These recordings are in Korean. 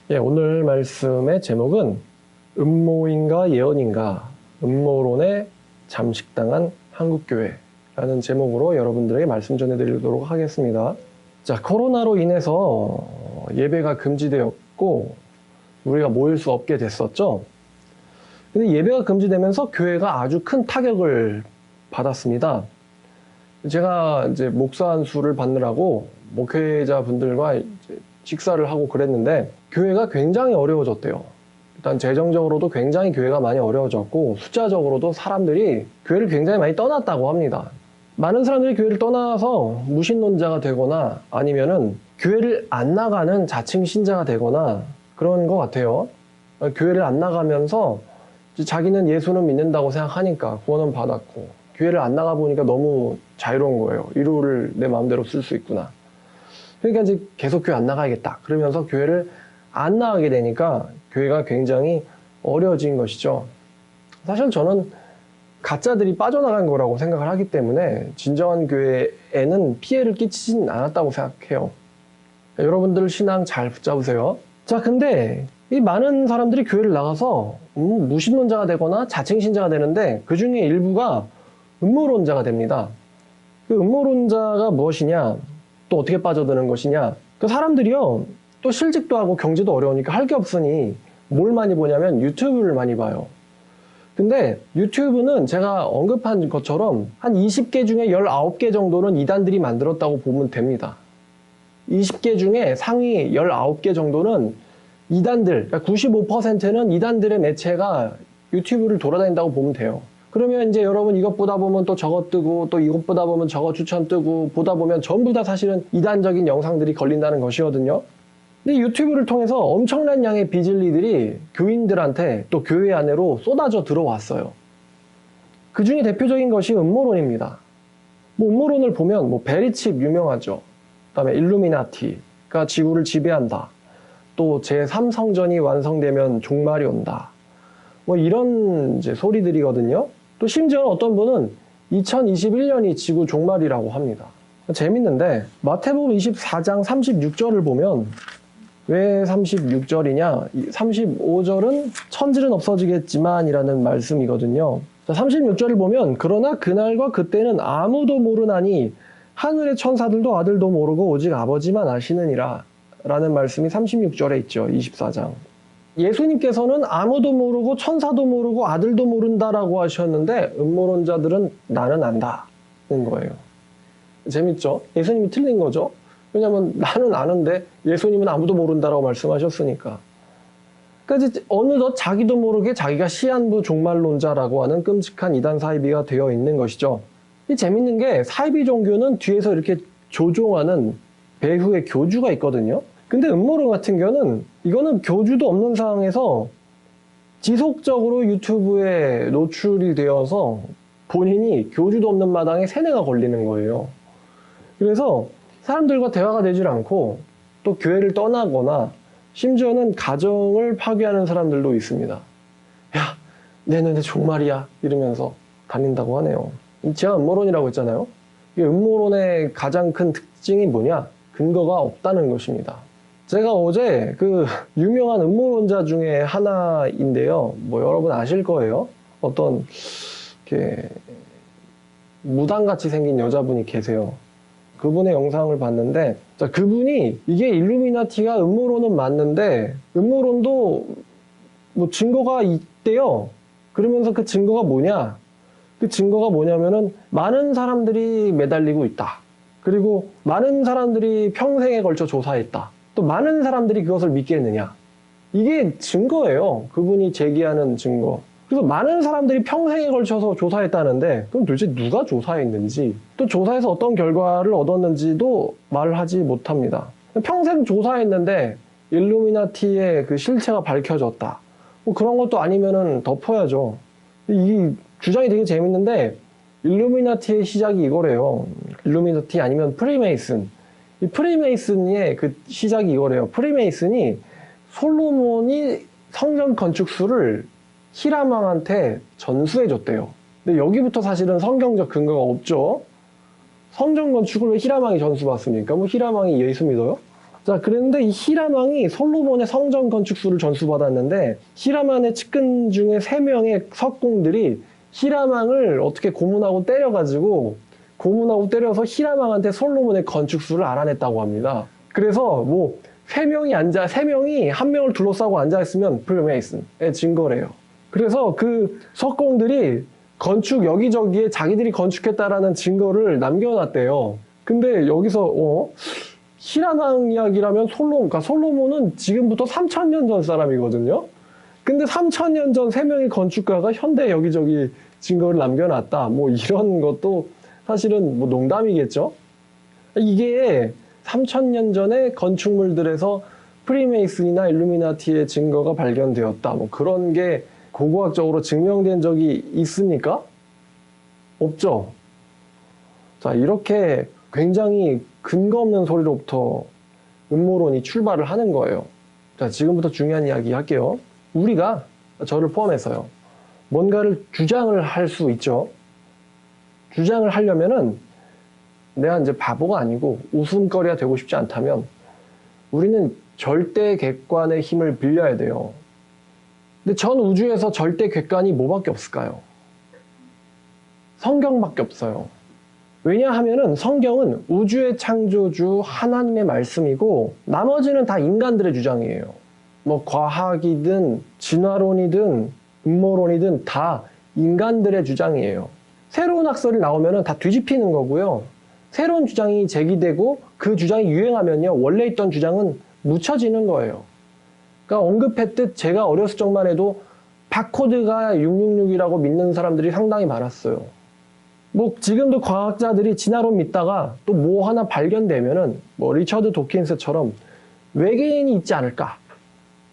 예, 오늘 말씀의 제목은 음모인가 예언인가 음모론에 잠식당한 한국교회라는 제목으로 여러분들에게 말씀 전해드리도록 하겠습니다. 자, 코로나로 인해서 예배가 금지되었고 우리가 모일 수 없게 됐었죠. 근데 예배가 금지되면서 교회가 아주 큰 타격을 받았습니다. 제가 이제 목사 안수를 받느라고 목회자분들과 이제 식사를 하고 그랬는데 교회가 굉장히 어려워졌대요. 일단 재정적으로도 굉장히 교회가 많이 어려워졌고 숫자적으로도 사람들이 교회를 굉장히 많이 떠났다고 합니다. 많은 사람들이 교회를 떠나서 무신론자가 되거나 아니면은 교회를 안 나가는 자칭 신자가 되거나 그런 것 같아요. 교회를 안 나가면서 자기는 예수는 믿는다고 생각하니까 구원은 받았고 교회를 안 나가 보니까 너무 자유로운 거예요. 일요일을 내 마음대로 쓸 수 있구나. 그러니까 이제 계속 교회 안 나가야겠다. 그러면서 교회를 안 나가게 되니까 교회가 굉장히 어려워진 것이죠. 사실 저는 가짜들이 빠져나간 거라고 생각을 하기 때문에 진정한 교회에는 피해를 끼치진 않았다고 생각해요. 여러분들 신앙 잘 붙잡으세요. 자, 근데 이 많은 사람들이 교회를 나가서 무신론자가 되거나 자칭신자가 되는데 그 중에 일부가 음모론자가 됩니다. 그 음모론자가 무엇이냐? 또 어떻게 빠져드는 것이냐? 그 사람들이요, 또 실직도 하고 경제도 어려우니까 할 게 없으니 뭘 많이 보냐면 유튜브를 많이 봐요. 근데 유튜브는 제가 언급한 것처럼 한 20개 중에 19개 정도는 이단들이 만들었다고 보면 됩니다. 20개 중에 상위 19개 정도는 이단들, 그러니까 95%는 이단들의 매체가 유튜브를 돌아다닌다고 보면 돼요. 그러면 이제 여러분 이것 보다 보면 또 저것 뜨고 또 이것 보다 보면 저것 추천 뜨고 보다 보면 전부 다 사실은 이단적인 영상들이 걸린다는 것이거든요. 근데 유튜브를 통해서 엄청난 양의 비진리들이 교인들한테 또 교회 안으로 쏟아져 들어왔어요. 그 중에 대표적인 것이 음모론입니다. 뭐 음모론을 보면 뭐 베리칩 유명하죠. 그다음에 일루미나티가 지구를 지배한다. 또 제3성전이 완성되면 종말이 온다. 뭐 이런 이제 소리들이거든요. 또 심지어 어떤 분은 2021년이 지구 종말이라고 합니다. 재밌는데 마태복음 24장 36절을 보면 왜 36절이냐? 35절은 천지는 없어지겠지만 이라는 말씀이거든요. 36절을 보면 그러나 그날과 그때는 아무도 모르나니 하늘의 천사들도 아들도 모르고 오직 아버지만 아시느니라 라는 말씀이 36절에 있죠. 24장. 예수님께서는 아무도 모르고 천사도 모르고 아들도 모른다라고 하셨는데 음모론자들은 나는 안다는 거예요. 재밌죠? 예수님이 틀린 거죠. 왜냐하면 나는 아는데 예수님은 아무도 모른다라고 말씀하셨으니까. 그러니까 어느덧 자기도 모르게 자기가 시한부 종말론자라고 하는 끔찍한 이단 사이비가 되어 있는 것이죠. 이 재밌는 게 사이비 종교는 뒤에서 이렇게 조종하는 배후의 교주가 있거든요. 근데 음모론 같은 경우는 이거는 교주도 없는 상황에서 지속적으로 유튜브에 노출이 되어서 본인이 교주도 없는 마당에 세뇌가 걸리는 거예요. 그래서 사람들과 대화가 되질 않고 또 교회를 떠나거나 심지어는 가정을 파괴하는 사람들도 있습니다. 야, 내년에 종말이야 이러면서 다닌다고 하네요. 제가 음모론이라고 했잖아요. 이 음모론의 가장 큰 특징이 뭐냐? 근거가 없다는 것입니다. 제가 어제 그 유명한 음모론자 중에 하나인데요. 뭐 여러분 아실 거예요. 어떤 이렇게 무당같이 생긴 여자분이 계세요. 그분의 영상을 봤는데 자, 그분이 이게 일루미나티가 음모론은 맞는데 음모론도 뭐 증거가 있대요. 그러면서 그 증거가 뭐냐? 그 증거가 뭐냐면은 많은 사람들이 매달리고 있다. 그리고 많은 사람들이 평생에 걸쳐 조사했다. 또 많은 사람들이 그것을 믿겠느냐. 이게 증거예요. 그분이 제기하는 증거. 그래서 많은 사람들이 평생에 걸쳐서 조사했다는데 그럼 도대체 누가 조사했는지 또 조사해서 어떤 결과를 얻었는지도 말을 하지 못합니다. 평생 조사했는데 일루미나티의 그 실체가 밝혀졌다. 뭐 그런 것도 아니면은 덮어야죠. 이 주장이 되게 재밌는데 일루미나티의 시작이 이거래요. 일루미나티 아니면 프리메이슨. 이 프리메이슨의 그 시작이 이거래요. 프리메이슨이 솔로몬이 성전 건축수를 히람왕한테 전수해줬대요. 근데 여기부터 사실은 성경적 근거가 없죠. 성전 건축을 왜 히람왕이 전수받습니까? 뭐 히람왕이 예수 믿어요? 자, 그런데 이 히람 왕이 솔로몬의 성전 건축수를 전수받았는데 히람 왕의 측근 중에 3명의 석공들이 히람 왕을 어떻게 고문하고 때려서 히람 왕한테 솔로몬의 건축수를 알아냈다고 합니다. 그래서 뭐 3명이 한 명을 둘러싸고 앉아있으면 프리메이슨의 증거래요. 그래서 그 석공들이 건축 여기저기에 자기들이 건축했다라는 증거를 남겨놨대요. 근데 여기서 히람 왕 이야기라면 그러니까 솔로몬은 지금부터 3000년 전 사람이거든요. 근데 3000년 전 3명의 건축가가 현대 여기저기 증거를 남겨놨다. 뭐 이런 것도 사실은 뭐 농담이겠죠. 이게 3000년 전에 건축물들에서 프리메이슨이나 일루미나티의 증거가 발견되었다. 뭐 그런 게 고고학적으로 증명된 적이 있습니까? 없죠. 자, 이렇게 굉장히 근거 없는 소리로부터 음모론이 출발을 하는 거예요. 자, 지금부터 중요한 이야기 할게요. 우리가, 저를 포함해서요, 뭔가를 주장을 할 수 있죠. 주장을 하려면은 내가 이제 바보가 아니고 웃음거리가 되고 싶지 않다면 우리는 절대 객관의 힘을 빌려야 돼요. 근데 전 우주에서 절대 객관이 뭐밖에 없을까요? 성경밖에 없어요. 왜냐하면은 성경은 우주의 창조주 하나님의 말씀이고 나머지는 다 인간들의 주장이에요. 뭐 과학이든 진화론이든 음모론이든 다 인간들의 주장이에요. 새로운 학설이 나오면은 다 뒤집히는 거고요. 새로운 주장이 제기되고 그 주장이 유행하면요, 원래 있던 주장은 묻혀지는 거예요. 그러니까 언급했듯 제가 어렸을 적만 해도 바코드가 666이라고 믿는 사람들이 상당히 많았어요. 뭐 지금도 과학자들이 진화론 믿다가 또 뭐 하나 발견되면은 뭐 리처드 도킨스처럼 외계인이 있지 않을까,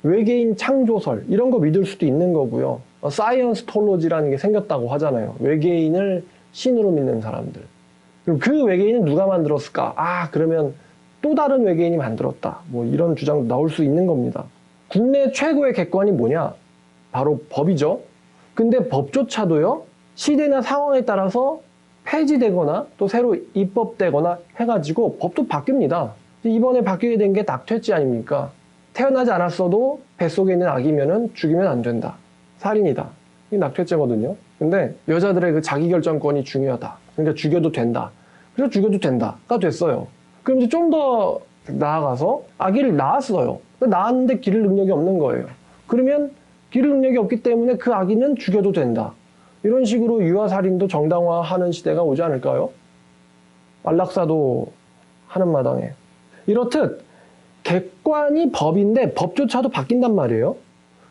외계인 창조설 이런 거 믿을 수도 있는 거고요. 사이언스톨로지라는 게 생겼다고 하잖아요. 외계인을 신으로 믿는 사람들. 그럼 그 외계인은 누가 만들었을까? 그러면 또 다른 외계인이 만들었다. 뭐 이런 주장도 나올 수 있는 겁니다. 국내 최고의 객관이 뭐냐? 바로 법이죠. 근데 법조차도요, 시대나 상황에 따라서 폐지되거나 또 새로 입법되거나 해가지고 법도 바뀝니다. 이번에 바뀌게 된 게 낙태죄 아닙니까? 태어나지 않았어도 뱃속에 있는 아기면은 죽이면 안 된다. 살인이다. 이게 낙태죄거든요. 근데 여자들의 그 자기결정권이 중요하다. 그러니까 죽여도 된다. 그래서 죽여도 된다가 됐어요. 그럼 이제 좀 더 나아가서 아기를 낳았어요. 낳았는데 기를 능력이 없는 거예요. 그러면 기를 능력이 없기 때문에 그 아기는 죽여도 된다. 이런 식으로 유아살인도 정당화하는 시대가 오지 않을까요? 안락사도 하는 마당에. 이렇듯 객관이 법인데 법조차도 바뀐단 말이에요.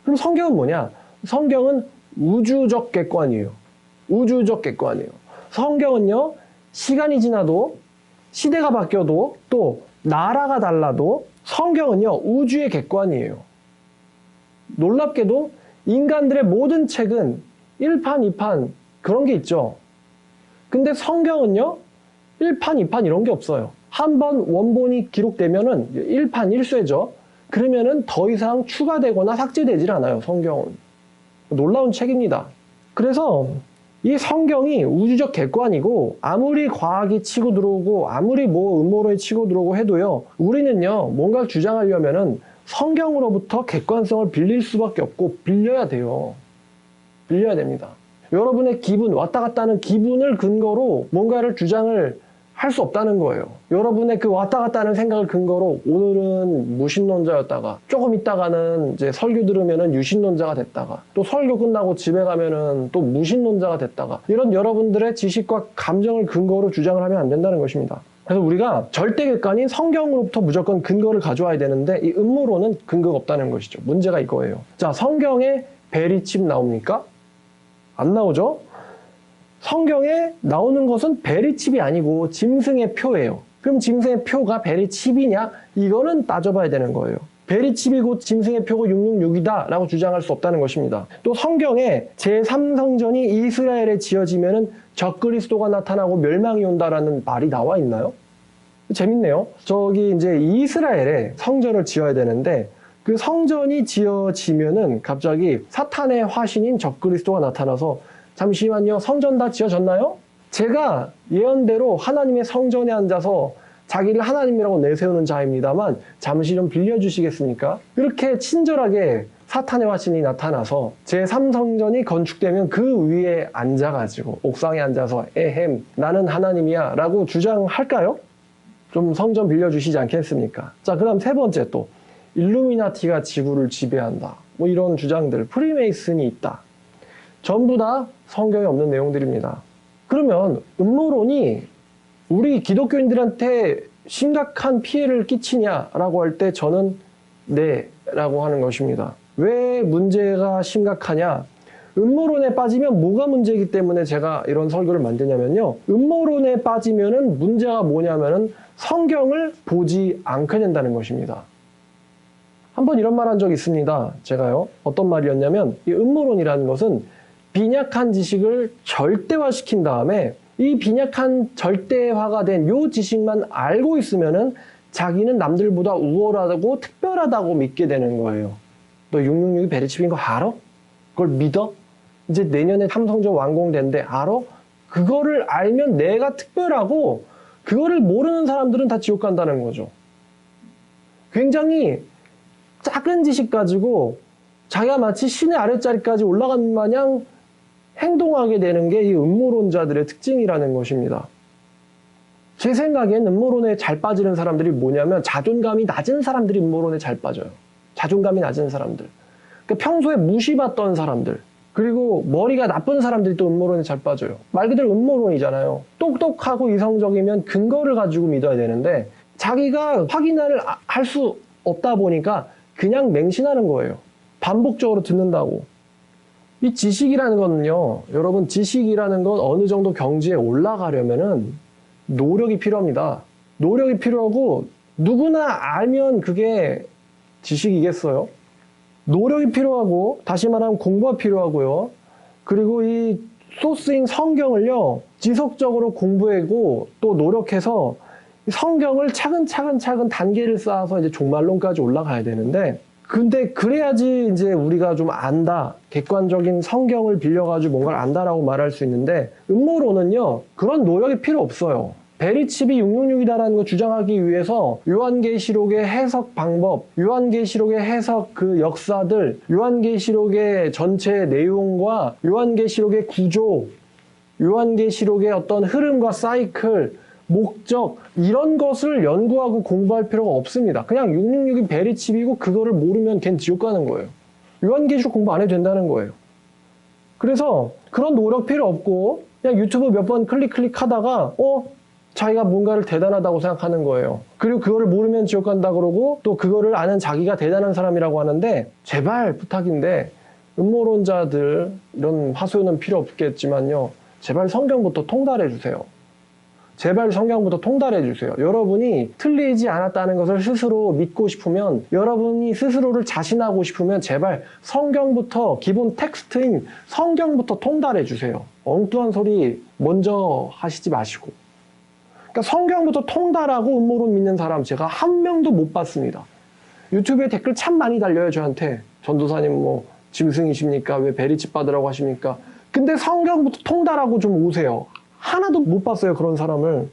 그럼 성경은 뭐냐? 성경은 우주적 객관이에요. 우주적 객관이에요. 성경은요, 시간이 지나도 시대가 바뀌어도 또 나라가 달라도 성경은요, 우주의 객관이에요. 놀랍게도 인간들의 모든 책은 1판, 2판 그런 게 있죠. 근데 성경은요, 1판, 2판 이런 게 없어요. 한 번 원본이 기록되면은 1판 1쇄죠. 그러면은 더 이상 추가되거나 삭제되질 않아요, 성경은. 놀라운 책입니다. 그래서 이 성경이 우주적 객관이고 아무리 과학이 치고 들어오고 아무리 뭐 음모론이 치고 들어오고 해도요, 우리는요, 뭔가를 주장하려면은 성경으로부터 객관성을 빌릴 수밖에 없고 빌려야 돼요. 빌려야 됩니다. 여러분의 기분, 왔다 갔다 하는 기분을 근거로 뭔가를 주장을 할 수 없다는 거예요. 여러분의 그 왔다 갔다 하는 생각을 근거로 오늘은 무신론자였다가 조금 있다가는 이제 설교 들으면은 유신론자가 됐다가 또 설교 끝나고 집에 가면은 또 무신론자가 됐다가 이런 여러분들의 지식과 감정을 근거로 주장을 하면 안 된다는 것입니다. 그래서 우리가 절대 객관인 성경으로부터 무조건 근거를 가져와야 되는데 이 음모론은 근거가 없다는 것이죠. 문제가 이거예요. 자, 성경에 베리칩 나옵니까? 안 나오죠? 성경에 나오는 것은 베리칩이 아니고 짐승의 표예요. 그럼 짐승의 표가 베리칩이냐? 이거는 따져봐야 되는 거예요. 베리칩이 곧 짐승의 표고 666이다 라고 주장할 수 없다는 것입니다. 또 성경에 제3성전이 이스라엘에 지어지면은 적그리스도가 나타나고 멸망이 온다라는 말이 나와 있나요? 재밌네요. 저기 이제 이스라엘에 성전을 지어야 되는데 그 성전이 지어지면은 갑자기 사탄의 화신인 적그리스도가 나타나서 잠시만요, 성전 다 지어졌나요? 제가 예언대로 하나님의 성전에 앉아서 자기를 하나님이라고 내세우는 자입니다만 잠시 좀 빌려주시겠습니까? 이렇게 친절하게 사탄의 화신이 나타나서 제3성전이 건축되면 그 위에 앉아가지고 옥상에 앉아서 에헴 나는 하나님이야 라고 주장할까요? 좀 성전 빌려주시지 않겠습니까? 자, 그 다음 세 번째 또 일루미나티가 지구를 지배한다. 뭐 이런 주장들, 프리메이슨이 있다. 전부 다 성경에 없는 내용들입니다. 그러면 음모론이 우리 기독교인들한테 심각한 피해를 끼치냐라고 할 때 저는 네 라고 하는 것입니다. 왜 문제가 심각하냐? 음모론에 빠지면 뭐가 문제이기 때문에 제가 이런 설교를 만드냐면요. 음모론에 빠지면은 문제가 뭐냐면은 성경을 보지 않게 된다는 것입니다. 한번 이런 말 한 적 있습니다. 제가요. 어떤 말이었냐면 이 음모론이라는 것은 빈약한 지식을 절대화시킨 다음에 이 빈약한 절대화가 된 요 지식만 알고 있으면은 자기는 남들보다 우월하다고 특별하다고 믿게 되는 거예요. 너 666이 베리칩인 거 알아? 그걸 믿어? 이제 내년에 삼성전 완공된대 알아? 그거를 알면 내가 특별하고 그거를 모르는 사람들은 다 지옥 간다는 거죠. 굉장히 작은 지식 가지고 자기가 마치 신의 아랫자리까지 올라간 마냥 행동하게 되는 게 이 음모론자들의 특징이라는 것입니다. 제 생각엔 음모론에 잘 빠지는 사람들이 뭐냐면 자존감이 낮은 사람들이 음모론에 잘 빠져요. 자존감이 낮은 사람들. 그러니까 평소에 무시받던 사람들. 그리고 머리가 나쁜 사람들이 또 음모론에 잘 빠져요. 말 그대로 음모론이잖아요. 똑똑하고 이성적이면 근거를 가지고 믿어야 되는데 자기가 확인을 할 수 없다 보니까 그냥 맹신하는 거예요. 반복적으로 듣는다고. 이 지식이라는 거는요. 여러분 지식이라는 건 어느 정도 경지에 올라가려면은 노력이 필요합니다. 노력이 필요하고 누구나 알면 그게 지식이겠어요? 노력이 필요하고 다시 말하면 공부가 필요하고요. 그리고 이 소스인 성경을요. 지속적으로 공부하고 또 노력해서 성경을 차근차근 단계를 쌓아서 이제 종말론까지 올라가야 되는데 근데 그래야지 이제 우리가 좀 안다. 객관적인 성경을 빌려가지고 뭔가를 안다라고 말할 수 있는데 음모론은요. 그런 노력이 필요 없어요. 베리칩이 666이다라는 걸 주장하기 위해서 요한계시록의 해석 방법, 요한계시록의 해석 그 역사들, 요한계시록의 전체 내용과 요한계시록의 구조, 요한계시록의 어떤 흐름과 사이클, 목적 이런 것을 연구하고 공부할 필요가 없습니다. 그냥 666이 베리칩이고 그거를 모르면 걘 지옥 가는 거예요. 요한계시록 공부 안 해도 된다는 거예요. 그래서 그런 노력 필요 없고 그냥 유튜브 몇 번 클릭하다가 자기가 뭔가를 대단하다고 생각하는 거예요. 그리고 그거를 모르면 지옥 간다 그러고 또 그거를 아는 자기가 대단한 사람이라고 하는데 제발 부탁인데 음모론자들 이런 화소연은 필요 없겠지만요. 제발 성경부터 통달해 주세요. 제발 성경부터 통달해 주세요. 여러분이 틀리지 않았다는 것을 스스로 믿고 싶으면 여러분이 스스로를 자신하고 싶으면 제발 성경부터 기본 텍스트인 성경부터 통달해 주세요. 엉뚱한 소리 먼저 하시지 마시고 그러니까 성경부터 통달하고 음모론 믿는 사람 제가 한 명도 못 봤습니다. 유튜브에 댓글 참 많이 달려요 저한테. 전도사님 뭐 짐승이십니까? 왜 베리칩 받으라고 하십니까? 근데 성경부터 통달하고 좀 오세요. 하나도 못 봤어요 그런 사람을.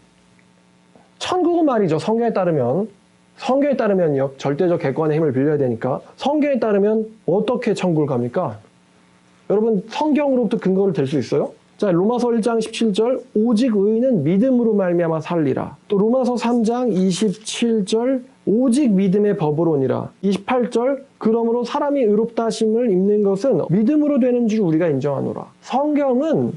천국은 말이죠. 성경에 따르면요. 절대적 객관의 힘을 빌려야 되니까 성경에 따르면 어떻게 천국을 갑니까? 여러분 성경으로부터 근거를 댈 수 있어요? 자, 로마서 1장 17절 오직 의인은 믿음으로 말미암아 살리라. 또 로마서 3장 27절 오직 믿음의 법으로니라. 28절 그러므로 사람이 의롭다 하심을 입는 것은 믿음으로 되는 줄 우리가 인정하노라. 성경은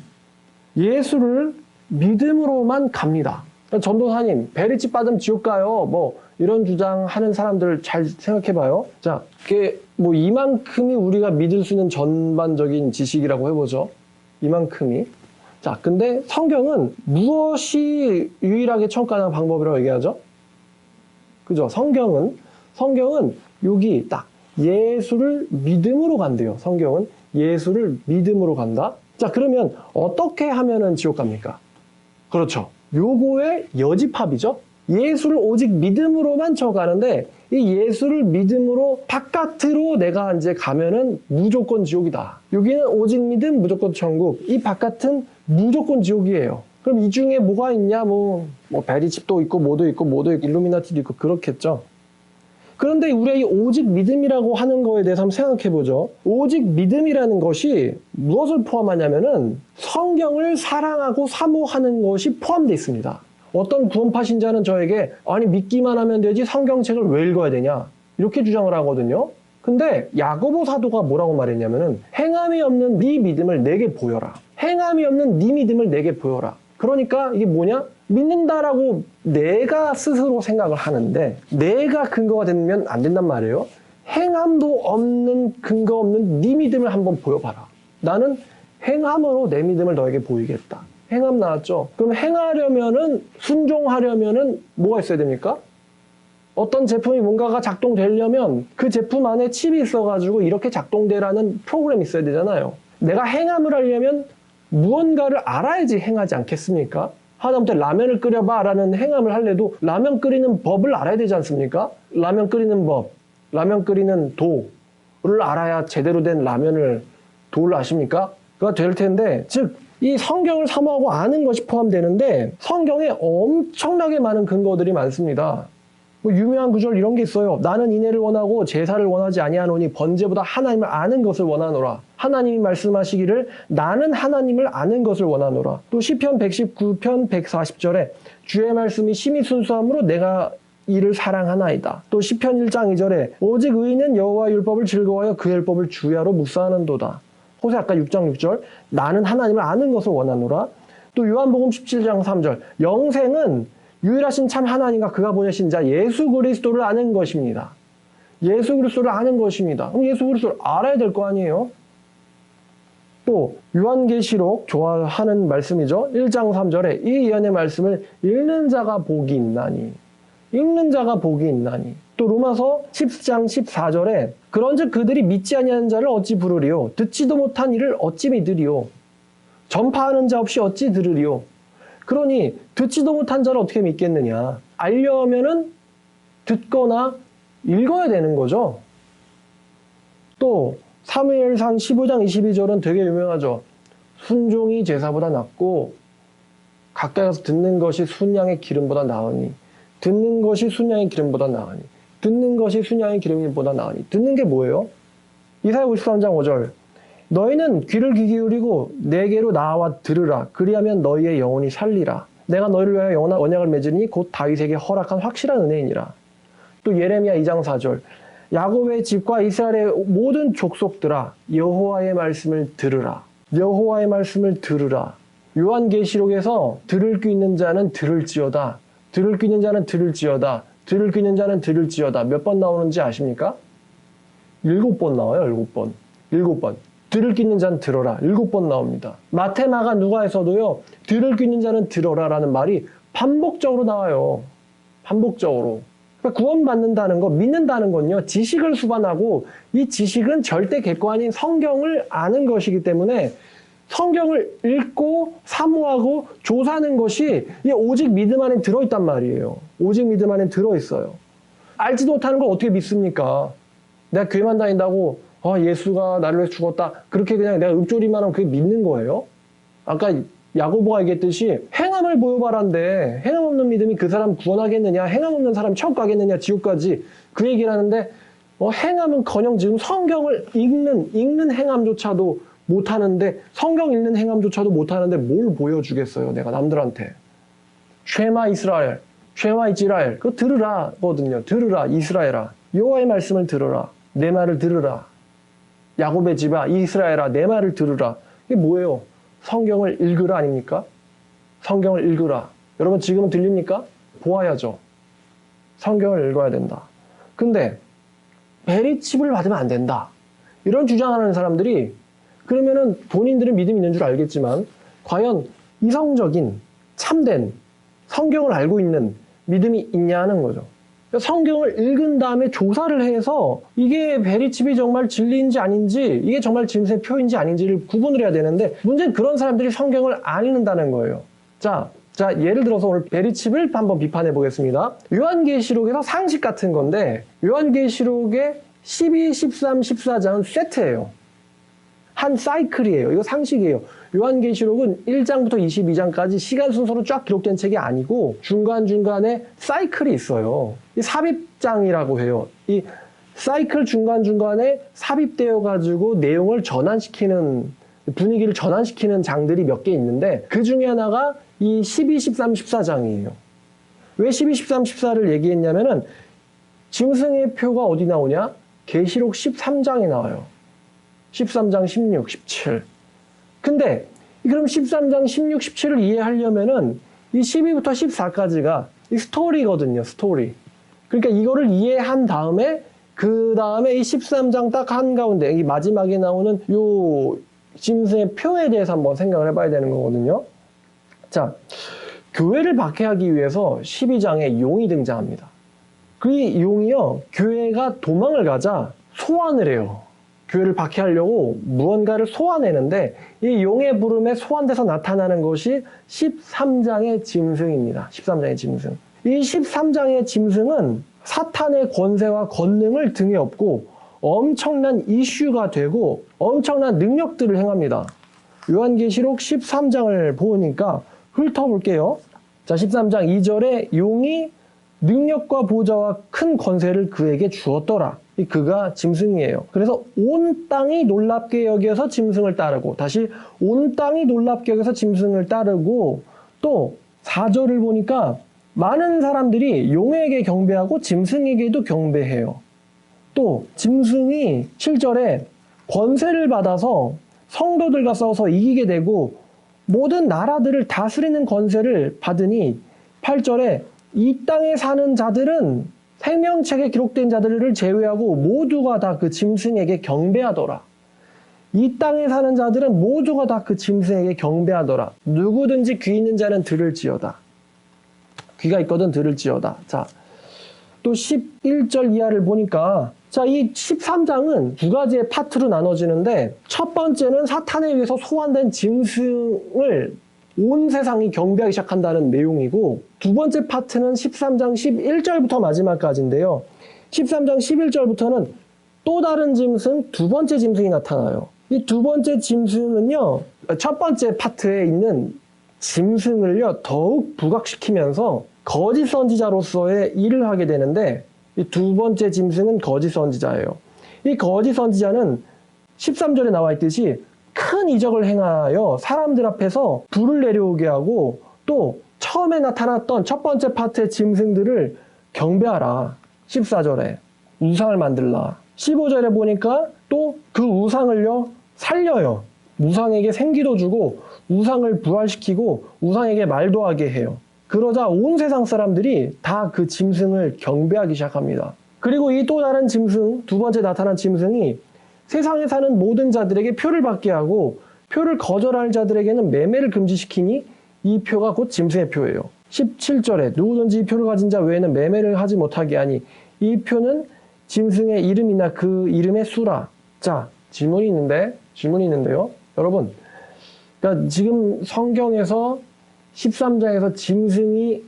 예수를 믿음으로만 갑니다. 전도사님 베리칩 받으면 지옥 가요. 뭐 이런 주장하는 사람들 잘 생각해봐요. 자, 그게 뭐 이만큼이 우리가 믿을 수 있는 전반적인 지식이라고 해보죠. 이만큼이. 자, 근데 성경은 무엇이 유일하게 천국 가는 방법이라고 얘기하죠? 그죠? 성경은 여기 딱 예수를 믿음으로 간대요. 성경은 예수를 믿음으로 간다. 자, 그러면 어떻게 하면은 지옥 갑니까? 그렇죠. 요거의 여집합이죠. 예수를 오직 믿음으로만 쳐가는데 이 예수를 믿음으로 바깥으로 내가 이제 가면은 무조건 지옥이다. 여기는 오직 믿음 무조건 천국. 이 바깥은 무조건 지옥이에요. 그럼 이 중에 뭐가 있냐? 뭐 베리칩도 있고 뭐도 있고 일루미나티도 있고 그렇겠죠. 그런데 우리가 이 오직 믿음이라고 하는 거에 대해서 한번 생각해 보죠. 오직 믿음이라는 것이 무엇을 포함하냐면은 성경을 사랑하고 사모하는 것이 포함되어 있습니다. 어떤 구원파 신자는 저에게 아니 믿기만 하면 되지 성경책을 왜 읽어야 되냐 이렇게 주장을 하거든요. 근데 야고보 사도가 뭐라고 말했냐면은 행함이 없는 네 믿음을 내게 보여라. 행함이 없는 네 믿음을 내게 보여라. 그러니까 이게 뭐냐? 믿는다라고 내가 스스로 생각을 하는데 내가 근거가 되면 안 된단 말이에요. 행함도 없는 근거 없는 네 믿음을 한번 보여봐라. 나는 행함으로 내 믿음을 너에게 보이겠다. 행함 나왔죠? 그럼 행하려면은 순종하려면은 뭐가 있어야 됩니까? 어떤 제품이 뭔가가 작동되려면 그 제품 안에 칩이 있어가지고 이렇게 작동되라는 프로그램이 있어야 되잖아요. 내가 행함을 하려면 무언가를 알아야지 행하지 않겠습니까? 하다못해 라면을 끓여봐 라는 행함을 할래도 라면 끓이는 법을 알아야 되지 않습니까? 라면 끓이는 법, 라면 끓이는 도를 알아야 제대로 된 라면을 도를 아십니까? 그가 될 텐데 즉 이 성경을 사모하고 아는 것이 포함되는데 성경에 엄청나게 많은 근거들이 많습니다. 뭐 유명한 구절 이런 게 있어요. 나는 인애를 원하고 제사를 원하지 아니하노니 번제보다 하나님을 아는 것을 원하노라. 하나님이 말씀하시기를 나는 하나님을 아는 것을 원하노라. 또 시편 119편 140절에 주의 말씀이 심히 순수함으로 내가 이를 사랑하나이다. 또 시편 1장 2절에 오직 의인은 여호와 율법을 즐거워하여 그 율법을 주야로 묵상하는도다. 호세 아까 6장 6절 나는 하나님을 아는 것을 원하노라. 또 요한복음 17장 3절 영생은 유일하신 참 하나님과 그가 보내신 자 예수 그리스도를 아는 것입니다. 예수 그리스도를 아는 것입니다. 그럼 예수 그리스도를 알아야 될 거 아니에요? 또 요한계시록 좋아하는 말씀이죠. 1장 3절에 이 예언의 말씀을 읽는 자가 복이 있나니 읽는 자가 복이 있나니 또 로마서 10장 14절에 그런즉 그들이 믿지 아니하는 자를 어찌 부르리요 듣지도 못한 이를 어찌 믿으리요 전파하는 자 없이 어찌 들으리요. 그러니 듣지도 못한 자를 어떻게 믿겠느냐. 알려면은 듣거나 읽어야 되는 거죠. 또 사무엘상 15장 22절은 되게 유명하죠. 순종이 제사보다 낫고 가까이 가서 듣는 것이 순양의 기름보다 나으니 듣는 것이 순양의 기름보다 나으니 듣는 것이 순양의 기름보다 나으니 듣는 게 뭐예요? 이사야 53장 5절 너희는 귀를 귀 기울이고 내게로 나와 들으라. 그리하면 너희의 영혼이 살리라. 내가 너희를 위하여 영원한 언약을 맺으니 곧 다윗에게 허락한 확실한 은혜이니라. 또 예레미야 2장 4절 야곱의 집과 이스라엘의 모든 족속들아 여호와의 말씀을 들으라. 여호와의 말씀을 들으라. 요한계시록에서 들을 귀 있는 자는 들을지어다. 들을 귀 있는 자는 들을지어다. 들을 귀 있는 자는 들을지어다. 몇 번 나오는지 아십니까? 7번 나와요. 7번. 7번. 들을 귀 있는 자는 들어라. 7번 나옵니다. 마태, 마가, 누가에서도요. 들을 귀 있는 자는 들어라라는 말이 반복적으로 나와요. 반복적으로. 그러니까 구원받는다는 거, 믿는다는 건요. 지식을 수반하고 이 지식은 절대 객관인 성경을 아는 것이기 때문에 성경을 읽고 사모하고 조사하는 것이 오직 믿음 안에 들어있단 말이에요. 오직 믿음 안에 들어있어요. 알지도 못하는 걸 어떻게 믿습니까? 내가 교회만 다닌다고 예수가 나를 위해서 죽었다. 그렇게 그냥 내가 읊조리만 하면 그게 믿는 거예요? 아까 야고보가 얘기했듯이 행함을 보여봐라는데 행함 없는 믿음이 그 사람 구원하겠느냐? 행함 없는 사람이 천국 가겠느냐? 지옥까지 그 얘기를 하는데 행함은커녕 지금 성경을 읽는 행함조차도 못하는데 성경 읽는 행함조차도 못하는데 뭘 보여주겠어요? 내가 남들한테. 쉐마 이스라엘, 쉐마 이스라엘 그거 들으라거든요. 들으라 이스라엘아. 여호와의 말씀을 들으라. 내 말을 들으라. 야곱의 집아 이스라엘아 내 말을 들으라. 이게 뭐예요? 성경을 읽으라 아닙니까? 성경을 읽으라. 여러분 지금은 들립니까? 보아야죠. 성경을 읽어야 된다. 근데 베리칩을 받으면 안 된다. 이런 주장하는 사람들이 그러면은 본인들은 믿음이 있는 줄 알겠지만 과연 이성적인 참된 성경을 알고 있는 믿음이 있냐 하는 거죠. 성경을 읽은 다음에 조사를 해서 이게 베리칩이 정말 진리인지 아닌지 이게 정말 짐승의 표인지 아닌지를 구분을 해야 되는데 문제는 그런 사람들이 성경을 안 읽는다는 거예요. 자 예를 들어서 오늘 베리칩을 한번 비판해 보겠습니다. 요한계시록에서 상식 같은 건데 요한계시록의 12, 13, 14장은 세트예요. 한 사이클이에요. 이거 상식이에요. 요한계시록은 1장부터 22장까지 시간 순서로 쫙 기록된 책이 아니고 중간중간에 사이클이 있어요. 이 삽입장이라고 해요. 이 사이클 중간중간에 삽입되어 가지고 내용을 전환시키는, 분위기를 전환시키는 장들이 몇 개 있는데 그 중에 하나가 이 12, 13, 14장이에요. 왜 12, 13, 14를 얘기했냐면은 짐승의 표가 어디 나오냐? 계시록 13장에 나와요. 13장 16, 17. 근데 그럼 13장 16, 17을 이해하려면은 이 12부터 14까지가 이 스토리거든요. 스토리. 그러니까 이거를 이해한 다음에 그 다음에 이 13장 딱 한가운데 이 마지막에 나오는 요 짐승의 표에 대해서 한번 생각을 해봐야 되는 거거든요. 자, 교회를 박해하기 위해서 12장에 용이 등장합니다. 그 용이요, 교회가 도망을 가자 소환을 해요. 교회를 박해하려고 무언가를 소환내는데 이 용의 부름에 소환돼서 나타나는 것이 13장의 짐승입니다. 13장의 짐승. 이 13장의 짐승은 사탄의 권세와 권능을 등에 업고 엄청난 이슈가 되고 엄청난 능력들을 행합니다. 요한계시록 13장을 보니까 훑어볼게요. 자, 13장 2절에 용이 능력과 보좌와 큰 권세를 그에게 주었더라. 그가 짐승이에요. 그래서 온 땅이 놀랍게 여겨서 짐승을 따르고, 다시 온 땅이 놀랍게 여겨서 짐승을 따르고, 또 4절을 보니까 많은 사람들이 용에게 경배하고 짐승에게도 경배해요. 또 짐승이 7절에 권세를 받아서 성도들과 싸워서 이기게 되고 모든 나라들을 다스리는 권세를 받으니 8절에 이 땅에 사는 자들은 생명책에 기록된 자들을 제외하고 모두가 다 그 짐승에게 경배하더라. 이 땅에 사는 자들은 모두가 다 그 짐승에게 경배하더라. 누구든지 귀 있는 자는 들을지어다. 귀가 있거든 들을지어다. 자, 또 11절 이하를 보니까 자, 이 13장은 두 가지의 파트로 나눠지는데 첫 번째는 사탄에 의해서 소환된 짐승을 온 세상이 경배하기 시작한다는 내용이고, 두 번째 파트는 13장 11절부터 마지막까지인데요. 13장 11절부터는 또 다른 짐승, 두 번째 짐승이 나타나요. 이 두 번째 짐승은요, 첫 번째 파트에 있는 짐승을요 더욱 부각시키면서 거짓 선지자로서의 일을 하게 되는데, 이 두 번째 짐승은 거짓 선지자예요. 이 거짓 선지자는 13절에 나와 있듯이 큰 이적을 행하여 사람들 앞에서 불을 내려오게 하고, 또 처음에 나타났던 첫 번째 파트의 짐승들을 경배하라. 14절에 우상을 만들라. 15절에 보니까 또 그 우상을요 살려요. 우상에게 생기도 주고 우상을 부활시키고 우상에게 말도 하게 해요. 그러자 온 세상 사람들이 다 그 짐승을 경배하기 시작합니다. 그리고 이 또 다른 짐승, 두 번째 나타난 짐승이 세상에 사는 모든 자들에게 표를 받게 하고 표를 거절하는 자들에게는 매매를 금지시키니 이 표가 곧 짐승의 표예요. 17절에 누구든지 이 표를 가진 자 외에는 매매를 하지 못하게 하니 이 표는 짐승의 이름이나 그 이름의 수라. 자, 질문이 있는데요. 여러분, 그러니까 지금 성경에서 13장에서 짐승이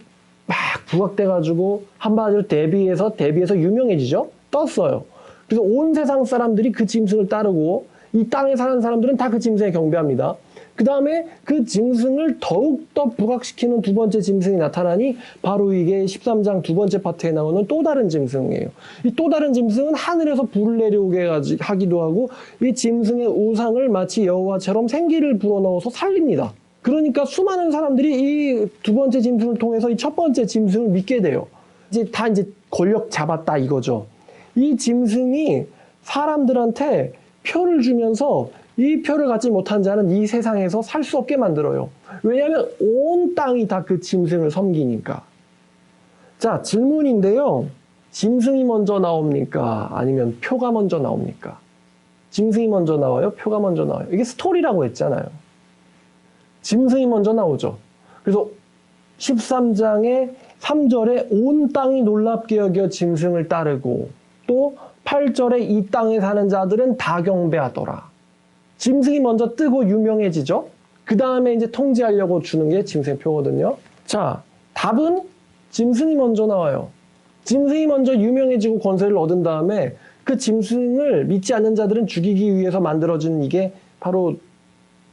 막 부각돼가지고 한마디로 대비해서 유명해지죠? 떴어요. 그래서 온 세상 사람들이 그 짐승을 따르고 이 땅에 사는 사람들은 다 그 짐승에 경배합니다. 그 다음에 그 짐승을 더욱더 부각시키는 두 번째 짐승이 나타나니 바로 이게 13장 두 번째 파트에 나오는 또 다른 짐승이에요. 이 또 다른 짐승은 하늘에서 불을 내려오게 하기도 하고 이 짐승의 우상을 마치 여호와처럼 생기를 불어넣어서 살립니다. 그러니까 수많은 사람들이 이 두 번째 짐승을 통해서 이 첫 번째 짐승을 믿게 돼요. 이제 권력 잡았다 이거죠. 이 짐승이 사람들한테 표를 주면서 이 표를 갖지 못한 자는 이 세상에서 살 수 없게 만들어요. 왜냐하면 온 땅이 다 그 짐승을 섬기니까. 자, 질문인데요. 짐승이 먼저 나옵니까? 아니면 표가 먼저 나옵니까? 짐승이 먼저 나와요? 표가 먼저 나와요? 이게 스토리라고 했잖아요. 짐승이 먼저 나오죠. 그래서 13장의 3절에 온 땅이 놀랍게 여겨 짐승을 따르고, 또 8절에 이 땅에 사는 자들은 다 경배하더라. 짐승이 먼저 뜨고 유명해지죠. 그 다음에 이제 통제하려고 주는 게 짐승의 표거든요. 자, 답은 짐승이 먼저 나와요. 짐승이 먼저 유명해지고 권세를 얻은 다음에 그 짐승을 믿지 않는 자들은 죽이기 위해서 만들어진 이게 바로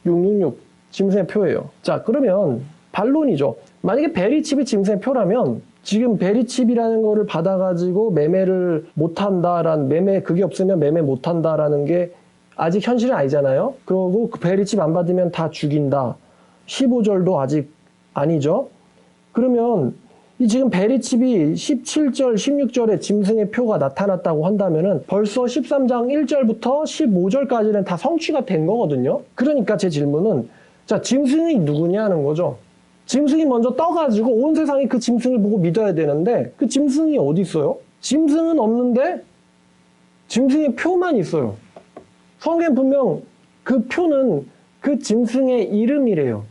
666 짐승의 표예요. 자, 그러면 반론이죠. 만약에 베리칩이 짐승의 표라면 지금 베리칩이라는 거를 받아가지고 매매를 못한다라는, 매매 그게 없으면 매매 못한다라는 게 아직 현실은 아니잖아요. 그리고 그 베리칩 안 받으면 다 죽인다. 15절도 아직 아니죠. 그러면 이 지금 베리칩이 17절, 16절에 짐승의 표가 나타났다고 한다면은 벌써 13장 1절부터 15절까지는 다 성취가 된 거거든요. 그러니까 제 질문은, 자, 짐승이 누구냐는 거죠. 짐승이 먼저 떠가지고 온 세상이 그 짐승을 보고 믿어야 되는데 그 짐승이 어디 있어요? 짐승은 없는데 짐승의 표만 있어요. 성경에 분명 그 표는 그 짐승의 이름이래요.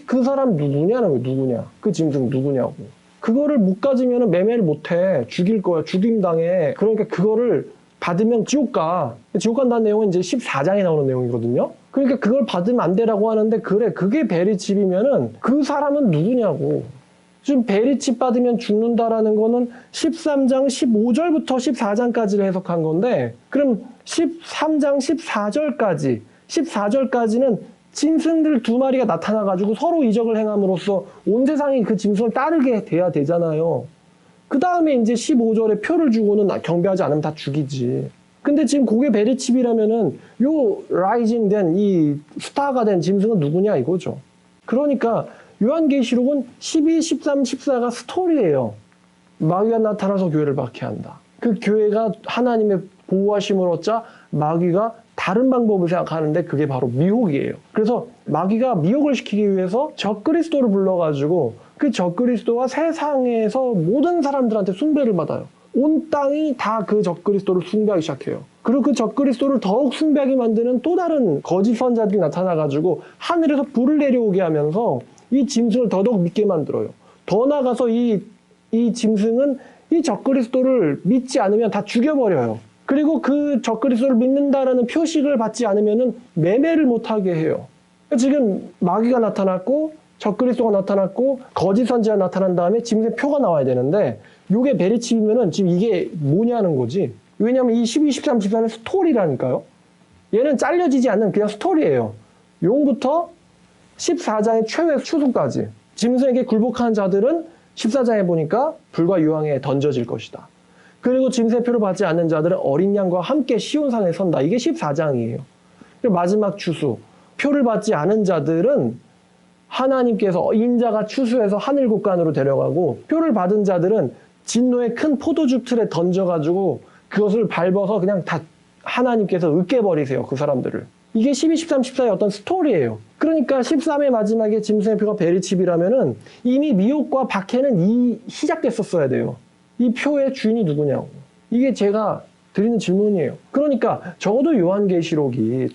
그 사람 누구냐는 거예요. 누구냐. 그 짐승 누구냐고. 그거를 못 가지면 매매를 못해. 죽일 거야. 죽임당해. 그러니까 그거를 받으면 지옥 가. 지옥 간다는 내용은 이제 14장에 나오는 내용이거든요. 그러니까 그걸 받으면 안 되라고 하는데, 그래, 그게 베리칩이면은 그 사람은 누구냐고. 지금 베리칩 받으면 죽는다라는 거는 13장 15절부터 14장까지를 해석한 건데, 그럼 13장 14절까지는 짐승들 두 마리가 나타나가지고 서로 이적을 행함으로써 온 세상이 그 짐승을 따르게 돼야 되잖아요. 그 다음에 이제 15절에 표를 주고는 경배하지 않으면 다 죽이지. 근데 지금 그게 베리칩이라면은 요 라이징 된 이 스타가 된 짐승은 누구냐 이거죠. 그러니까 요한계시록은 12, 13, 14가 스토리예요. 마귀가 나타나서 교회를 박해한다. 그 교회가 하나님의 보호하심을 얻자 마귀가 다른 방법을 생각하는데 그게 바로 미혹이에요. 그래서 마귀가 미혹을 시키기 위해서 적그리스도를 불러가지고 그 적그리스도와 세상에서 모든 사람들한테 숭배를 받아요. 온 땅이 다 그 적그리스도를 숭배하기 시작해요. 그리고 그 적그리스도를 더욱 숭배하게 만드는 또 다른 거짓 선자들이 나타나가지고 하늘에서 불을 내려오게 하면서 이 짐승을 더더욱 믿게 만들어요. 더 나아가서 이 짐승은 이 적그리스도를 믿지 않으면 다 죽여버려요. 그리고 그 적그리스도를 믿는다라는 표식을 받지 않으면 매매를 못하게 해요. 지금 마귀가 나타났고 적그리스도가 나타났고 거짓 선지자가 나타난 다음에 짐승의 표가 나와야 되는데, 요게 베리칩이면은 지금 이게 뭐냐는 거지. 왜냐면 이 12, 13, 14는 스토리라니까요. 얘는 잘려지지 않는 그냥 스토리예요. 용부터 14장의 최후의 추수까지. 짐승에게 굴복하는 자들은 14장에 보니까 불과 유황에 던져질 것이다. 그리고 짐승의 표를 받지 않는 자들은 어린 양과 함께 시온산에 선다. 이게 14장이에요. 그리고 마지막 추수. 표를 받지 않은 자들은 하나님께서 인자가 추수해서 하늘 곳간으로 데려가고, 표를 받은 자들은 진노의 큰 포도주 틀에 던져가지고 그것을 밟아서 그냥 다 하나님께서 으깨버리세요. 그 사람들을. 이게 12, 13, 14의 어떤 스토리예요. 그러니까 13의 마지막에 짐승의 표가 베리칩이라면은 이미 미혹과 박해는 시작됐었어야 돼요. 이 표의 주인이 누구냐고. 이게 제가 드리는 질문이에요. 그러니까 적어도 요한계시록이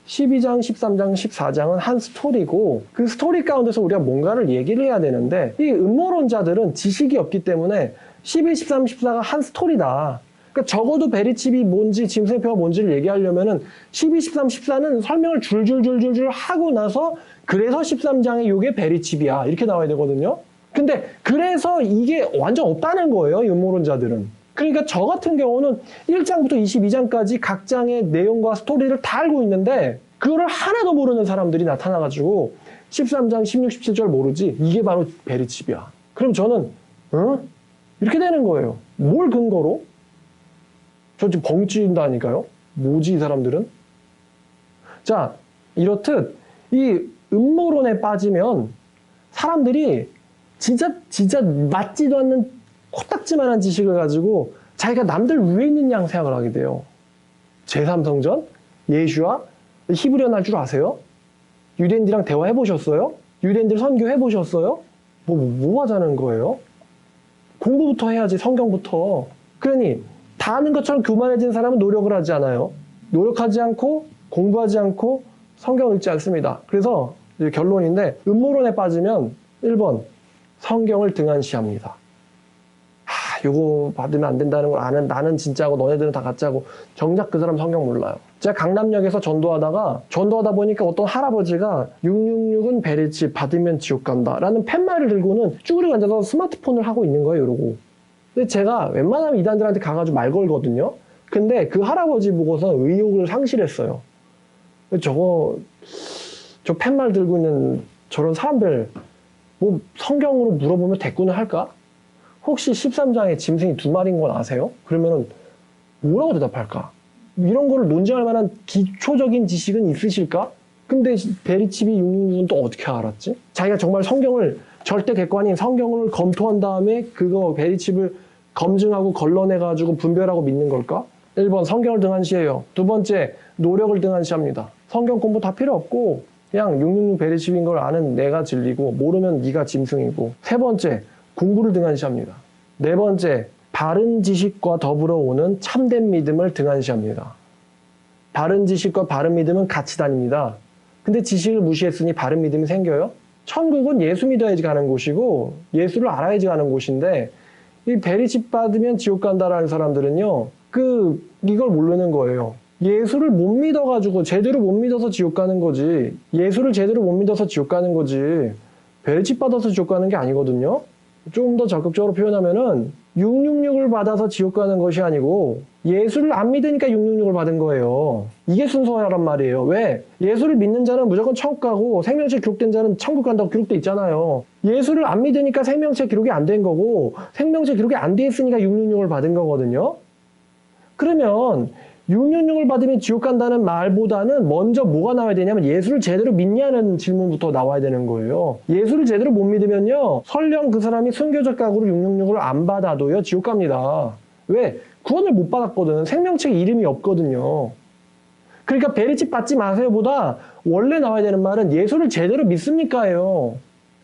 12장, 13장, 14장은 한 스토리고, 그 스토리 가운데서 우리가 뭔가를 얘기를 해야 되는데, 이 음모론자들은 지식이 없기 때문에 12, 13, 14가 한 스토리다. 그러니까 적어도 베리칩이 뭔지, 짐승의 표가 뭔지를 얘기하려면은 12, 13, 14는 설명을 줄줄줄줄줄 하고 나서 그래서 13장에 요게 베리칩이야. 이렇게 나와야 되거든요. 근데 그래서 이게 완전 없다는 거예요, 이 음모론자들은. 그러니까 저 같은 경우는 1장부터 22장까지 각 장의 내용과 스토리를 다 알고 있는데 그거를 하나도 모르는 사람들이 나타나가지고 13장, 16, 17절 모르지? 이게 바로 베리칩이야. 그럼 저는 이렇게 되는 거예요. 뭘 근거로? 저 지금 벙찌인다니까요. 뭐지 이 사람들은? 자, 이렇듯 이 음모론에 빠지면 사람들이 진짜 맞지도 않는 코딱지만한 지식을 가지고 자기가 남들 위에 있는 양 생각을 하게 돼요. 제3성전? 예수와? 히브리어 날 줄 아세요? 유대인들이랑 대화해보셨어요? 유대인들 선교해보셨어요? 뭐 하자는 거예요? 공부부터 해야지, 성경부터. 그러니 다 아는 것처럼 교만해진 사람은 노력을 하지 않아요. 노력하지 않고 공부하지 않고 성경을 읽지 않습니다. 그래서 이제 결론인데, 음모론에 빠지면 1번 성경을 등한시합니다. 요거 받으면 안 된다는 걸 아는, 나는 진짜고 너네들은 다 가짜고. 정작 그 사람 성경 몰라요. 제가 강남역에서 전도하다 보니까 어떤 할아버지가 666은 베리칩 받으면 지옥 간다 라는 팻말을 들고는 쭈그리고 앉아서 스마트폰을 하고 있는 거예요, 이러고. 근데 제가 웬만하면 이단들한테 가가지고 말 걸거든요. 근데 그 할아버지 보고서 의욕을 상실했어요. 저 팻말 들고 있는 저런 사람들 뭐 성경으로 물어보면 대꾸는 할까? 혹시 13장에 짐승이 2마리인 건 아세요? 그러면은 뭐라고 대답할까? 이런 거를 논증할 만한 기초적인 지식은 있으실까? 근데 베리칩이 666은 또 어떻게 알았지? 자기가 정말 성경을 절대 객관인 성경을 검토한 다음에 그거 베리칩을 검증하고 걸러내가지고 분별하고 믿는 걸까? 1번 성경을 등한시해요. 2번째 노력을 등한시합니다. 성경 공부 다 필요 없고 그냥 666 베리칩인 걸 아는 내가 진리고 모르면 네가 짐승이고 3번째 공부를 등한시합니다. 4번째 바른 지식과 더불어 오는 참된 믿음을 등한시합니다. 바른 지식과 바른 믿음은 같이 다닙니다. 근데 지식을 무시했으니 바른 믿음이 생겨요? 천국은 예수 믿어야지 가는 곳이고 예수를 알아야지 가는 곳인데 이 베리칩 받으면 지옥 간다라는 사람들은요 이걸 모르는 거예요. 예수를 못 믿어가지고 제대로 못 믿어서 지옥 가는 거지 예수를 제대로 못 믿어서 지옥 가는 거지 베리칩 받아서 지옥 가는 게 아니거든요. 좀 더 적극적으로 표현하면은 666을 받아서 지옥 가는 것이 아니고 예수를 안 믿으니까 666을 받은 거예요. 이게 순서란 말이에요. 왜? 예수를 믿는 자는 무조건 천국 가고 생명체 기록된 자는 천국 간다고 기록돼 있잖아요. 예수를 안 믿으니까 생명체 기록이 안 된 거고 생명체 기록이 안 돼 있으니까 666을 받은 거거든요. 그러면 666을 받으면 지옥 간다는 말보다는 먼저 뭐가 나와야 되냐면 예수를 제대로 믿냐는 질문부터 나와야 되는 거예요. 예수를 제대로 못 믿으면요 설령 그 사람이 순교적 각오로 666을 안 받아도요 지옥 갑니다. 왜? 구원을 못 받았거든. 생명체 이름이 없거든요. 그러니까 베리칩 받지 마세요 보다 원래 나와야 되는 말은 예수를 제대로 믿습니까예요.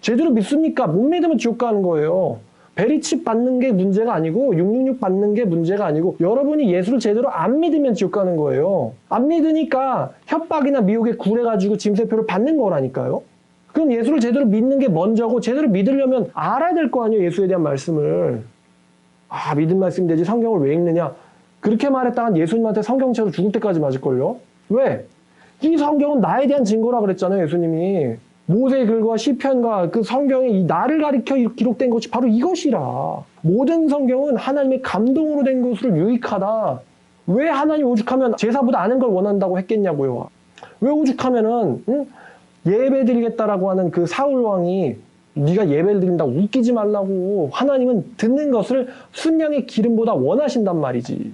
제대로 믿습니까? 못 믿으면 지옥 가는 거예요. 베리칩 받는 게 문제가 아니고 666 받는 게 문제가 아니고 여러분이 예수를 제대로 안 믿으면 지옥 가는 거예요. 안 믿으니까 협박이나 미혹에 굴해가지고 짐세표를 받는 거라니까요. 그럼 예수를 제대로 믿는 게 먼저고 제대로 믿으려면 알아야 될 거 아니에요. 예수에 대한 말씀을. 믿은 말씀이 되지 성경을 왜 읽느냐. 그렇게 말했다간 예수님한테 성경책으로 죽을 때까지 맞을걸요. 왜? 이 성경은 나에 대한 증거라 그랬잖아요. 예수님이. 모세의 글과 시편과 그 성경에 이 나를 가리켜 기록된 것이 바로 이것이라. 모든 성경은 하나님의 감동으로 된 것으로 유익하다. 왜 하나님 오죽하면 제사보다 아는 걸 원한다고 했겠냐고요. 왜 오죽하면은 예배 드리겠다라고 하는 그 사울 왕이 네가 예배를 드린다고 웃기지 말라고 하나님은 듣는 것을 순양의 기름보다 원하신단 말이지.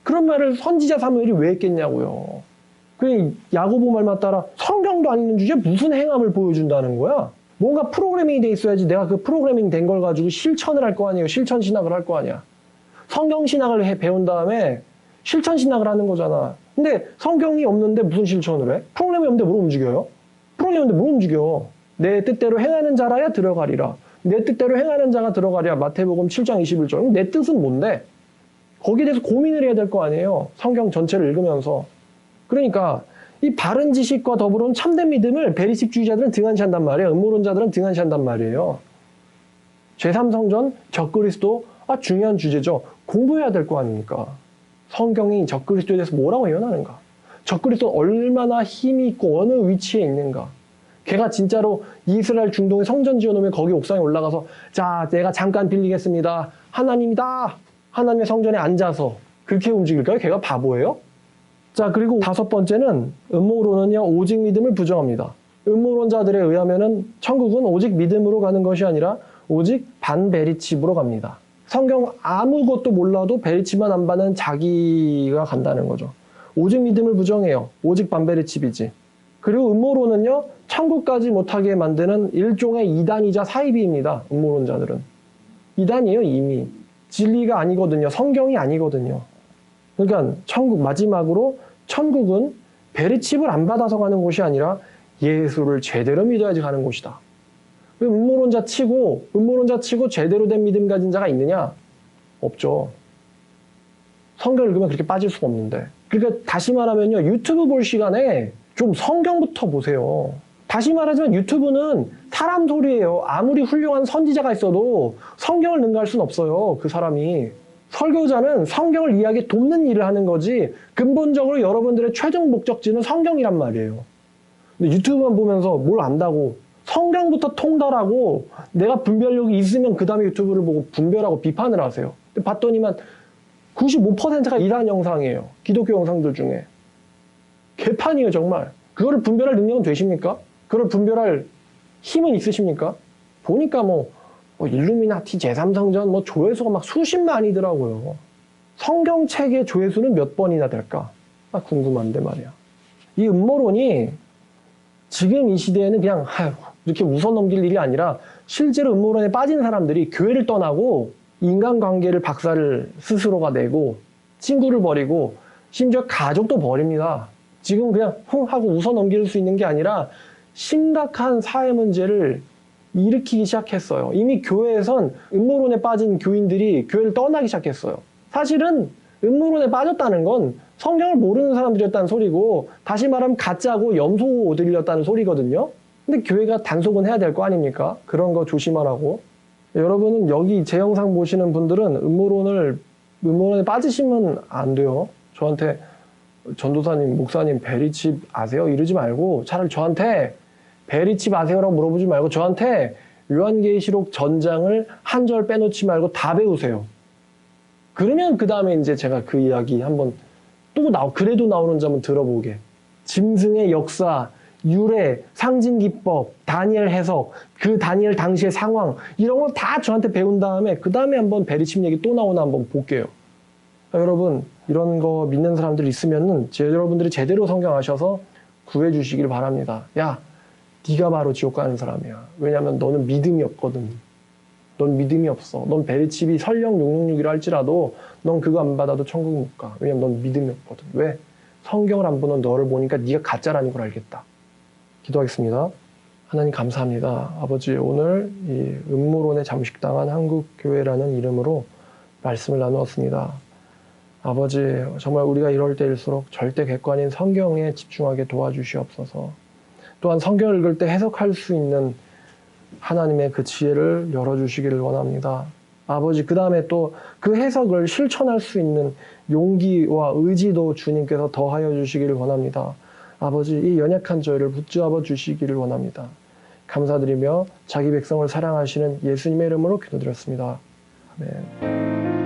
그런 말을 선지자 사무엘이 왜 했겠냐고요. 그 야고보 말만 따라 성경도 안 읽는 주제에 무슨 행함을 보여준다는 거야? 뭔가 프로그래밍이 돼 있어야지 내가 그 프로그래밍 된 걸 가지고 실천을 할 거 아니에요. 실천 신학을 할 거 아니야. 성경 신학을 배운 다음에 실천 신학을 하는 거잖아. 근데 성경이 없는데 무슨 실천을 해? 프로그램이 없는데 뭘 움직여요? 프로그램이 없는데 뭘 움직여? 내 뜻대로 행하는 자라야 들어가리라. 내 뜻대로 행하는 자가 들어가리라. 마태복음 7장 21절. 내 뜻은 뭔데? 거기에 대해서 고민을 해야 될 거 아니에요. 성경 전체를 읽으면서. 그러니까 이 바른 지식과 더불어온 참된 믿음을 베리칩주의자들은 등한시한단 말이에요. 음모론자들은 등한시한단 말이에요. 제3성전, 적그리스도 중요한 주제죠. 공부해야 될 거 아닙니까? 성경이 적그리스도에 대해서 뭐라고 예언하는가? 적그리스도는 얼마나 힘이 있고 어느 위치에 있는가? 걔가 진짜로 이스라엘 중동에 성전 지어놓으면 거기 옥상에 올라가서 자 내가 잠깐 빌리겠습니다. 하나님이다. 하나님의 성전에 앉아서 그렇게 움직일까요? 걔가 바보예요? 자, 그리고 5번째는 음모론은요, 오직 믿음을 부정합니다. 음모론자들에 의하면은 천국은 오직 믿음으로 가는 것이 아니라 오직 반베리칩으로 갑니다. 성경 아무것도 몰라도 베리칩만 안 받는 자기가 간다는 거죠. 오직 믿음을 부정해요. 오직 반베리칩이지. 그리고 음모론은요, 천국까지 못하게 만드는 일종의 이단이자 사이비입니다. 음모론자들은. 이단이에요, 이미. 진리가 아니거든요. 성경이 아니거든요. 그러니까 마지막으로 천국은 베리칩을 안 받아서 가는 곳이 아니라 예수를 제대로 믿어야지 가는 곳이다. 왜 음모론자 치고 제대로 된 믿음 가진 자가 있느냐? 없죠. 성경을 읽으면 그렇게 빠질 수가 없는데. 그러니까 다시 말하면요. 유튜브 볼 시간에 좀 성경부터 보세요. 다시 말하자면 유튜브는 사람 소리예요. 아무리 훌륭한 선지자가 있어도 성경을 능가할 수는 없어요. 그 사람이. 설교자는 성경을 이해하게 돕는 일을 하는 거지 근본적으로 여러분들의 최종 목적지는 성경이란 말이에요. 근데 유튜브만 보면서 뭘 안다고 성경부터 통달하고 내가 분별력이 있으면 그 다음에 유튜브를 보고 분별하고 비판을 하세요. 근데 봤더니만 95%가 이단 영상이에요. 기독교 영상들 중에. 개판이에요 정말. 그거를 분별할 능력은 되십니까? 그걸 분별할 힘은 있으십니까? 보니까 뭐 일루미나티 제3성전 뭐 조회수가 막 수십만이더라고요. 성경책의 조회수는 몇 번이나 될까? 궁금한데 말이야. 이 음모론이 지금 이 시대에는 그냥 이렇게 웃어 넘길 일이 아니라 실제로 음모론에 빠진 사람들이 교회를 떠나고 인간관계를 박살을 스스로가 내고 친구를 버리고 심지어 가족도 버립니다. 지금 그냥 하고 웃어 넘길 수 있는 게 아니라 심각한 사회 문제를 일으키기 시작했어요. 이미 교회에선 음모론에 빠진 교인들이 교회를 떠나기 시작했어요. 사실은 음모론에 빠졌다는 건 성경을 모르는 사람들이었다는 소리고, 다시 말하면 가짜고 염소들이었다는 소리거든요. 근데 교회가 단속은 해야 될 거 아닙니까? 그런 거 조심하라고. 여러분은 여기 제 영상 보시는 분들은 음모론에 빠지시면 안 돼요. 저한테 전도사님, 목사님 베리칩 아세요? 이러지 말고 차라리 저한테 베리칩 아세요라고 물어보지 말고 저한테 요한계시록 전장을 한 절 빼놓지 말고 다 배우세요. 그러면 그 다음에 이제 제가 그 이야기 한번 그래도 나오는지 한번 들어보게. 짐승의 역사, 유래, 상징기법, 다니엘 해석, 그 다니엘 당시의 상황, 이런 걸 다 저한테 배운 다음에 그 다음에 한번 베리칩 얘기 또 나오나 한번 볼게요. 여러분, 이런 거 믿는 사람들 있으면은 여러분들이 제대로 성경 아셔서 구해주시길 바랍니다. 야, 네가 바로 지옥 가는 사람이야. 왜냐면 너는 믿음이 없거든. 넌 믿음이 없어. 넌 베리칩이 설령 666이라 할지라도 넌 그거 안 받아도 천국 못 가. 왜냐면 넌 믿음이 없거든. 왜? 성경을 안 보는 너를 보니까 네가 가짜라는 걸 알겠다. 기도하겠습니다. 하나님 감사합니다. 아버지, 오늘 이 음모론에 잠식당한 한국교회라는 이름으로 말씀을 나누었습니다. 아버지, 정말 우리가 이럴 때일수록 절대 객관인 성경에 집중하게 도와주시옵소서. 또한 성경을 읽을 때 해석할 수 있는 하나님의 그 지혜를 열어주시기를 원합니다. 아버지, 그 다음에 또 그 해석을 실천할 수 있는 용기와 의지도 주님께서 더하여 주시기를 원합니다. 아버지, 이 연약한 저희를 붙잡아 주시기를 원합니다. 감사드리며 자기 백성을 사랑하시는 예수님의 이름으로 기도드렸습니다. 아멘.